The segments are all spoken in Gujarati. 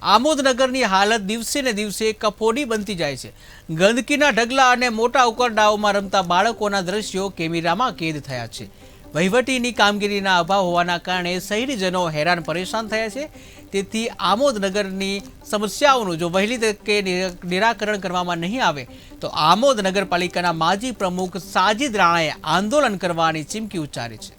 આમોદનગરની હાલત દિવસે ને દિવસે કફોડી બનતી જાય છે। ગંદકીના ઢગલા અને મોટા ઉકરડાઓમાં રમતા બાળકોના દ્રશ્યો કેમેરામાં કેદ થયા છે। વહીવટીની કામગીરીના અભાવ હોવાના કારણે શહેરીજનો હેરાન પરેશાન થયા છે। તેથી આમોદનગરની સમસ્યાઓનું જો વહેલી તકે નિરાકરણ કરવામાં નહીં આવે તો આમોદ નગરપાલિકાના માજી પ્રમુખ સાજિદ રાણાએ આંદોલન કરવાની ચીમકી ઉચ્ચારી છે।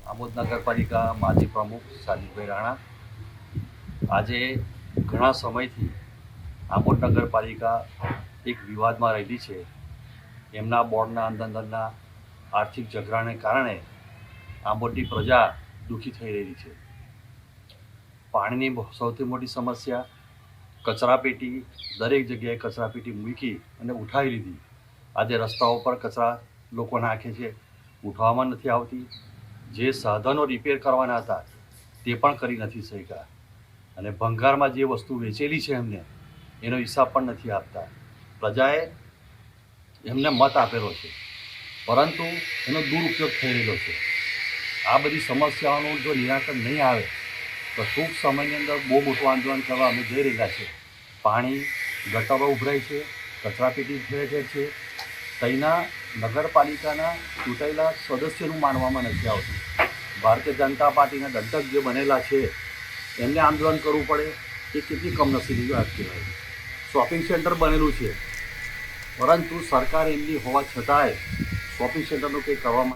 આમોદ નગરપાલિકા માજી પ્રમુખ સાજિદભાઈ રાણા આજે ઘણા સમયથી આમોદ નગરપાલિકા એક વિવાદમાં રહેલી છે। એમના બોર્ડના અંદરના આર્થિક ઝઘડાને કારણે આમોદની પ્રજા દુઃખી થઈ રહેલી છે। પાણીની સૌથી મોટી સમસ્યા, કચરાપેટી દરેક જગ્યાએ કચરાપેટી મૂકી અને ઉઠાવી લીધી। આજે રસ્તાઓ પર કચરા લોકો નાખે છે, ઉઠાવવામાં નથી આવતી। જે સાધનો રિપેર કરવાના હતા તે પણ કરી નથી શક્યા અને ભંગારમાં જે વસ્તુ વેચેલી છે એમને એનો હિસાબ પણ નથી આપતા। પ્રજાએ એમને મત આપેલો છે પરંતુ એનો દુરુપયોગ થઈ રહેલો છે। આ બધી સમસ્યાઓનું જો નિરાકરણ નહીં આવે તો ટૂંક સમયની અંદર બહુ મોટું આંદોલન કરવા અમે જઈ રહ્યા છીએ। પાણી ગટરો ઉભરાય છે, કચરાપેટી ઠેર છે, તઈના નગરપાલિકાના ચૂંટાયેલા સદસ્યોનું માનવામાં નથી આવતું। ભારતીય જનતા પાર્ટીના દંડક જે બનેલા છે એમને આંદોલન કરવું પડે એ કેટલી કમનસીબી વાત કહેવાય। શોપિંગ સેન્ટર બનેલું છે પરંતુ સરકાર એમની હોવા છતાંય શોપિંગ સેન્ટરનું કંઈ કરવામાં